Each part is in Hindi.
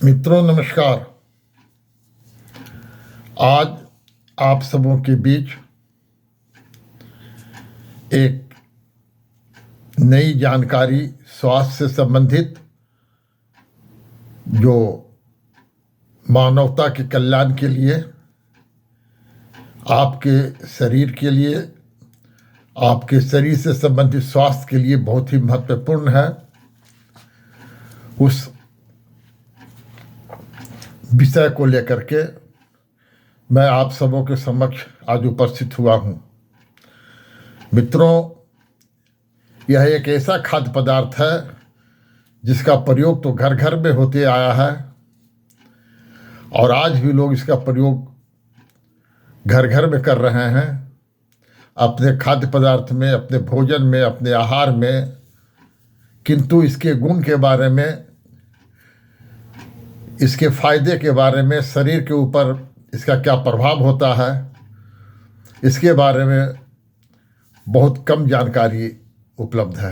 मित्रों नमस्कार। आज आप सबों के बीच एक नई जानकारी स्वास्थ्य से संबंधित जो मानवता के कल्याण के लिए, आपके शरीर के लिए, आपके शरीर से संबंधित स्वास्थ्य के लिए बहुत ही महत्वपूर्ण है। उस विषय को लेकर के मैं आप सबों के समक्ष आज उपस्थित हुआ हूँ। मित्रों, यह एक ऐसा खाद्य पदार्थ है जिसका प्रयोग तो घर घर में होते आया है और आज भी लोग इसका प्रयोग घर घर में कर रहे हैं, अपने खाद्य पदार्थ में, अपने भोजन में, अपने आहार में। किंतु इसके गुण के बारे में, इसके फायदे के बारे में, शरीर के ऊपर इसका क्या प्रभाव होता है, इसके बारे में बहुत कम जानकारी उपलब्ध है।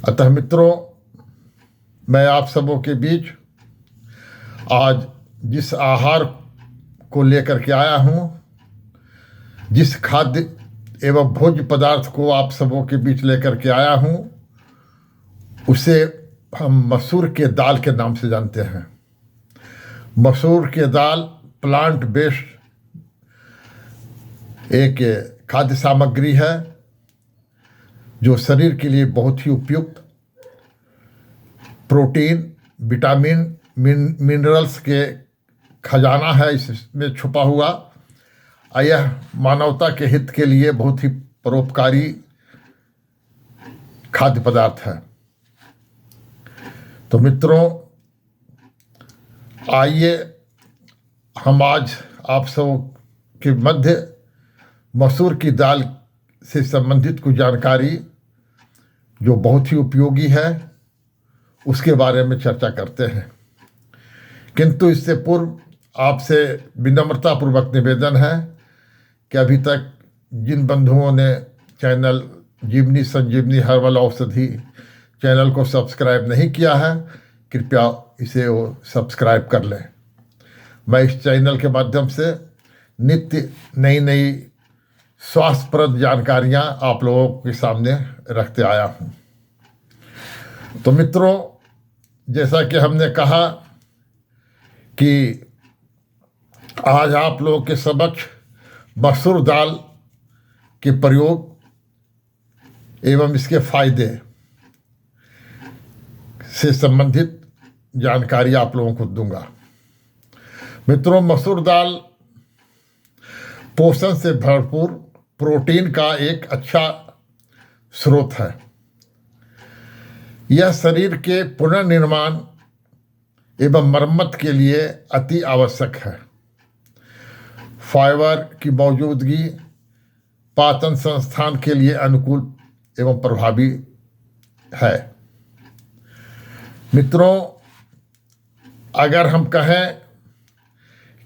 अतः मित्रों, मैं आप सबों के बीच आज जिस आहार को लेकर के आया हूँ, जिस खाद्य एवं भोज्य पदार्थ को आप सबों के बीच लेकर के आया हूँ, उसे हम मसूर के दाल के नाम से जानते हैं। मसूर के दाल प्लांट बेस्ड एक खाद्य सामग्री है जो शरीर के लिए बहुत ही उपयुक्त प्रोटीन, विटामिन, मिनरल्स के खजाना है इसमें छुपा हुआ। यह मानवता के हित के लिए बहुत ही परोपकारी खाद्य पदार्थ है। तो मित्रों, आइए हम आज आप सब के मध्य मसूर की दाल से संबंधित कुछ जानकारी जो बहुत ही उपयोगी है उसके बारे में चर्चा करते हैं। किंतु इससे पूर्व आपसे विनम्रतापूर्वक निवेदन है कि अभी तक जिन बंधुओं ने चैनल जीवनी संजीवनी हर्बल औषधि चैनल को सब्सक्राइब नहीं किया है, कृपया इसे वो सब्सक्राइब कर लें। मैं इस चैनल के माध्यम से नित्य नई नई स्वास्थ्यप्रद जानकारियां आप लोगों के सामने रखते आया हूं। तो मित्रों, जैसा कि हमने कहा कि आज आप लोगों के समक्ष मसूर दाल के प्रयोग एवं इसके फायदे से संबंधित जानकारी आप लोगों को दूंगा। मित्रों, मसूर दाल पोषण से भरपूर प्रोटीन का एक अच्छा स्रोत है। यह शरीर के पुनर्निर्माण एवं मरम्मत के लिए अति आवश्यक है। फाइबर की मौजूदगी पाचन संस्थान के लिए अनुकूल एवं प्रभावी है। मित्रों, अगर हम कहें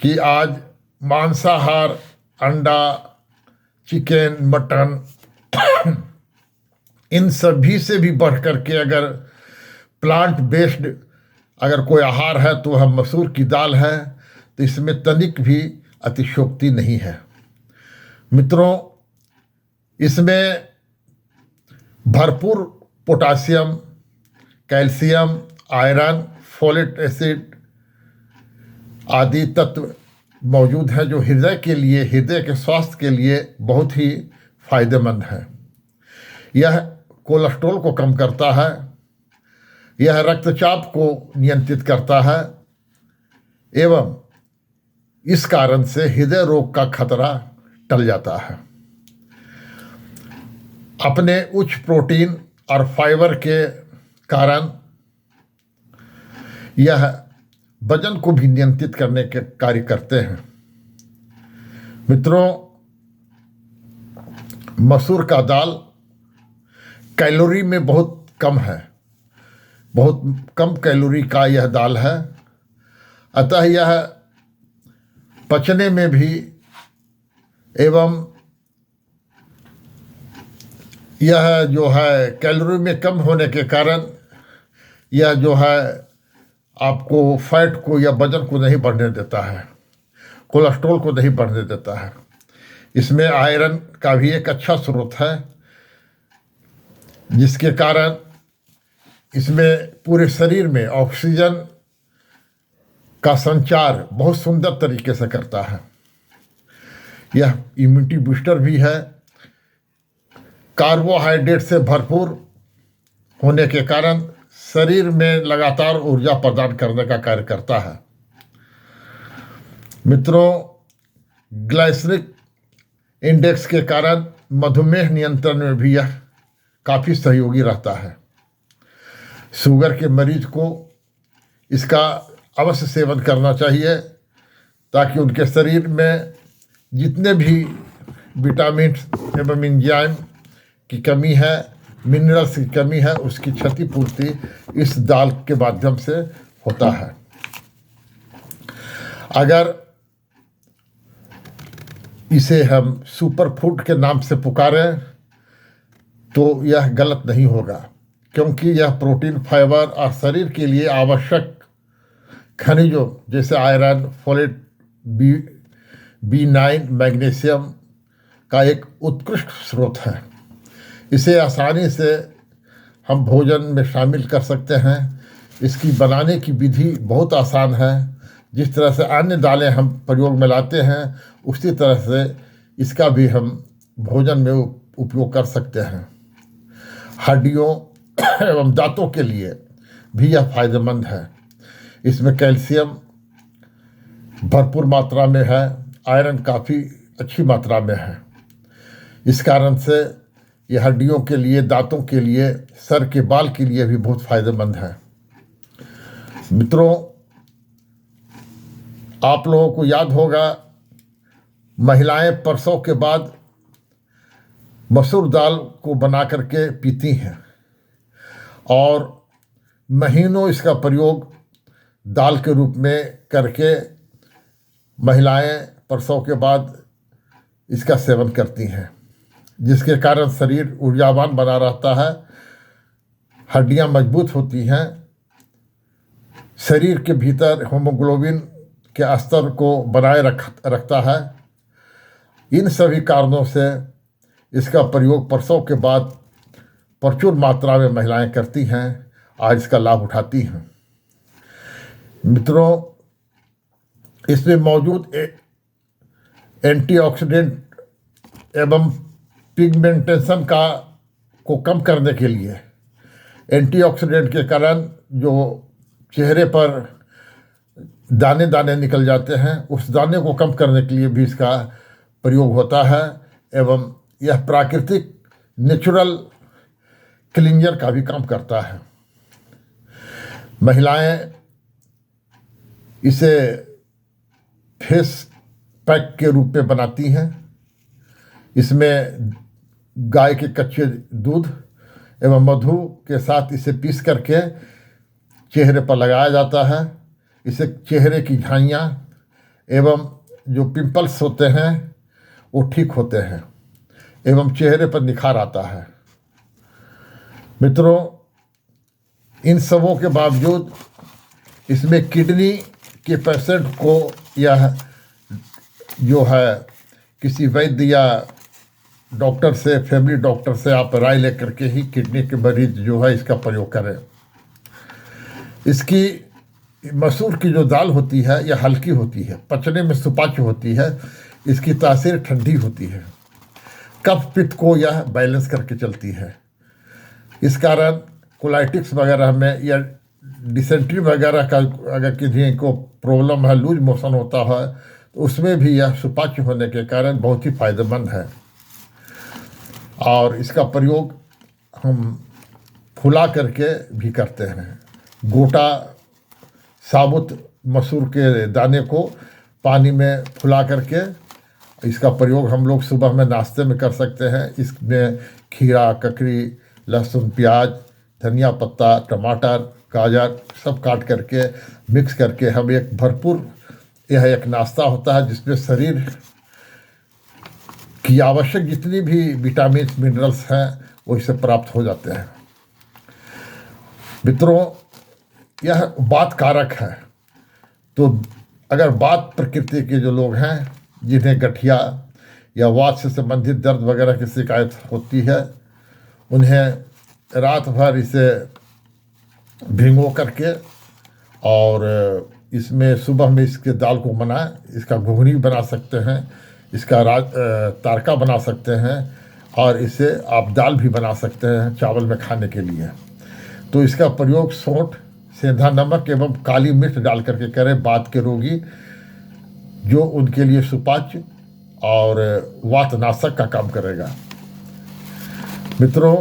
कि आज मांसाहार, अंडा, चिकन, मटन इन सभी से भी बढ़ कर के अगर प्लांट बेस्ड अगर कोई आहार है तो वह मसूर की दाल है। तो इसमें तनिक भी अतिशयोक्ति नहीं है। मित्रों, इसमें भरपूर potassium, calcium, iron, folic acid आदि तत्व मौजूद हैं जो हृदय के लिए, हृदय के स्वास्थ्य के लिए बहुत ही फायदेमंद है। यह कोलेस्ट्रॉल को कम करता है, यह रक्तचाप को नियंत्रित करता है एवं इस कारण से हृदय रोग का खतरा टल जाता है। अपने उच्च प्रोटीन और फाइबर के कारण यह वजन को भी नियंत्रित करने के कार्य करते हैं। मित्रों, मसूर का दाल कैलोरी में बहुत कम है, बहुत कम कैलोरी का यह दाल है। अतः यह पचने में भी एवं यह जो है कैलोरी में कम होने के कारण यह जो है आपको फैट को या वजन को नहीं बढ़ने देता है, कोलेस्ट्रॉल को नहीं बढ़ने देता है। इसमें आयरन का भी एक अच्छा स्रोत है, जिसके कारण इसमें पूरे शरीर में ऑक्सीजन का संचार बहुत सुंदर तरीके से करता है। यह इम्यूनिटी बूस्टर भी है। कार्बोहाइड्रेट से भरपूर होने के कारण शरीर में लगातार ऊर्जा प्रदान करने का कार्य करता है। मित्रों, ग्लाइसेमिक इंडेक्स के कारण मधुमेह नियंत्रण में भी यह काफ़ी सहयोगी रहता है। शुगर के मरीज को इसका अवश्य सेवन करना चाहिए, ताकि उनके शरीर में जितने भी विटामिन एवं एंजाइम की कमी है, मिनरल्स की कमी है, उसकी क्षतिपूर्ति इस दाल के माध्यम से होता है। अगर इसे हम सुपर फूड के नाम से पुकारें तो यह गलत नहीं होगा, क्योंकि यह प्रोटीन, फाइबर और शरीर के लिए आवश्यक खनिजों जैसे आयरन, फोलेट, B9, मैग्नीशियम का एक उत्कृष्ट स्रोत है। इसे आसानी से हम भोजन में शामिल कर सकते हैं। इसकी बनाने की विधि बहुत आसान है। जिस तरह से अन्य दालें हम प्रयोग में लाते हैं, उसी तरह से इसका भी हम भोजन में उपयोग कर सकते हैं। हड्डियों एवं दांतों के लिए भी यह फायदेमंद है। इसमें कैल्शियम भरपूर मात्रा में है, आयरन काफ़ी अच्छी मात्रा में है। इस कारण से यह हड्डियों के लिए, दांतों के लिए, सर के बाल के लिए भी बहुत फायदेमंद है। मित्रों, आप लोगों को याद होगा, महिलाएं प्रसव के बाद मसूर दाल को बना करके पीती हैं और महीनों इसका प्रयोग दाल के रूप में करके महिलाएं प्रसव के बाद इसका सेवन करती हैं, जिसके कारण शरीर ऊर्जावान बना रहता है, हड्डियां मजबूत होती हैं, शरीर के भीतर हीमोग्लोबिन के स्तर को बनाए रखता है। इन सभी कारणों से इसका प्रयोग प्रसव के बाद प्रचुर मात्रा में महिलाएं करती हैं, आज इसका लाभ उठाती हैं। मित्रों, इसमें मौजूद एंटीऑक्सीडेंट एवं पिगमेंटेशन को कम करने के लिए, एंटीऑक्सीडेंट के कारण जो चेहरे पर दाने दाने निकल जाते हैं, उस दाने को कम करने के लिए भी इसका प्रयोग होता है एवं यह प्राकृतिक नेचुरल क्लींजर का भी काम करता है। महिलाएं इसे फेस पैक के रूप में बनाती हैं। इसमें गाय के कच्चे दूध एवं मधु के साथ इसे पीस करके चेहरे पर लगाया जाता है। इससे चेहरे की झाइयाँ एवं जो पिंपल्स होते हैं वो ठीक होते हैं एवं चेहरे पर निखार आता है। मित्रों, इन सबों के बावजूद इसमें किडनी के पेशेंट को यह जो है किसी वैद्य या डॉक्टर से, फैमिली डॉक्टर से आप राय लेकर के ही किडनी के मरीज जो है इसका प्रयोग करें। इसकी मसूर की जो दाल होती है यह हल्की होती है, पचने में सुपाच्य होती है, इसकी तासीर ठंडी होती है, कफ पित्त को यह बैलेंस करके चलती है। इस कारण कोलाइटिक्स वगैरह में या डिसेंट्री वगैरह का अगर किसी को प्रॉब्लम है, लूज मोशन होता है, तो उसमें भी यह सुपाच्य होने के कारण बहुत ही फायदेमंद है। और इसका प्रयोग हम फुला करके भी करते हैं। गोटा साबुत मसूर के दाने को पानी में फुला करके इसका प्रयोग हम लोग सुबह में नाश्ते में कर सकते हैं। इसमें खीरा, ककड़ी, लहसुन, प्याज, धनिया पत्ता, टमाटर, गाजर सब काट करके मिक्स करके हम एक भरपूर, यह एक नाश्ता होता है जिसमें शरीर की आवश्यक जितनी भी विटामिन, मिनरल्स हैं वो इससे प्राप्त हो जाते हैं। मित्रों, यह बात कारक है। तो अगर बात प्रकृति के जो लोग हैं जिन्हें गठिया या वात से संबंधित दर्द वगैरह की शिकायत होती है, उन्हें रात भर इसे भिगो करके और इसमें सुबह में इसके दाल को बनाएं, इसका घुघनी बना सकते हैं, इसका तारका बना सकते हैं, और इसे आप दाल भी बना सकते हैं चावल में खाने के लिए। तो इसका प्रयोग सौंठ, सेंधा नमक एवं काली मिर्च डाल करके करें बात के रोगी, जो उनके लिए सुपाच्य और वातनाशक का काम करेगा। मित्रों,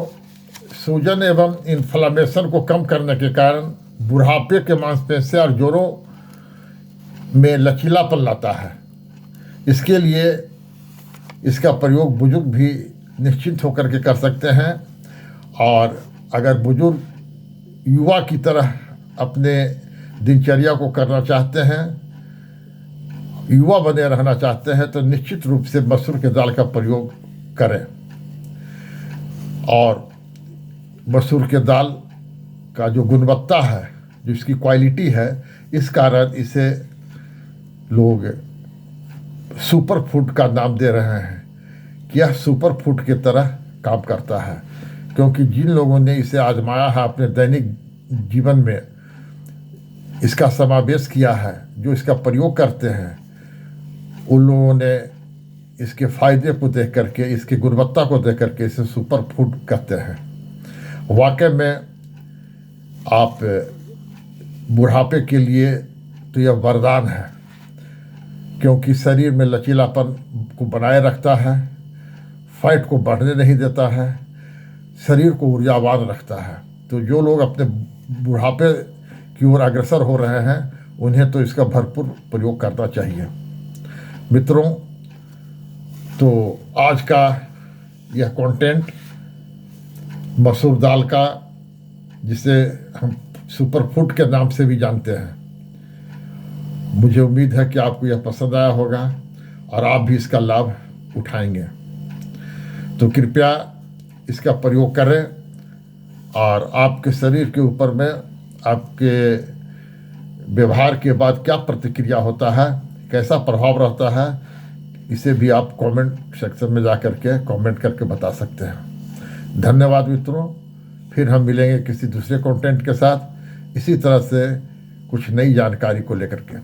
सूजन एवं इन्फ्लामेशन को कम करने के कारण बुढ़ापे के मांसपेशियां और जोड़ों में लचीलापन लाता है। इसके लिए इसका प्रयोग बुजुर्ग भी निश्चिंत होकर के कर सकते हैं। और अगर बुजुर्ग युवा की तरह अपने दिनचर्या को करना चाहते हैं, युवा बने रहना चाहते हैं, तो निश्चित रूप से मसूर के दाल का प्रयोग करें। और मसूर के दाल का जो गुणवत्ता है, जो इसकी क्वालिटी है, इस कारण इसे लोग सुपर फूड का नाम दे रहे हैं कि यह सुपर फूड की तरह काम करता है। क्योंकि जिन लोगों ने इसे आजमाया है, अपने दैनिक जीवन में इसका समावेश किया है, जो इसका प्रयोग करते हैं, उन लोगों ने इसके फ़ायदे को देख करके, इसकी गुणवत्ता को देख करके इसे सुपर फूड कहते हैं। वाकई में आप बुढ़ापे के लिए तो यह वरदान है, क्योंकि शरीर में लचीलापन को बनाए रखता है, फैट को बढ़ने नहीं देता है, शरीर को ऊर्जावान रखता है। तो जो लोग अपने बुढ़ापे की ओर अग्रसर हो रहे हैं, उन्हें तो इसका भरपूर प्रयोग करना चाहिए। मित्रों, तो आज का यह कंटेंट मसूर दाल का, जिसे हम सुपर फूड के नाम से भी जानते हैं, मुझे उम्मीद है कि आपको यह पसंद आया होगा और आप भी इसका लाभ उठाएंगे। तो कृपया इसका प्रयोग करें और आपके शरीर के ऊपर में आपके व्यवहार के बाद क्या प्रतिक्रिया होता है, कैसा प्रभाव रहता है, इसे भी आप कमेंट सेक्शन में जा कर के कमेंट करके बता सकते हैं। धन्यवाद मित्रों, फिर हम मिलेंगे किसी दूसरे कंटेंट के साथ, इसी तरह से कुछ नई जानकारी को लेकर के।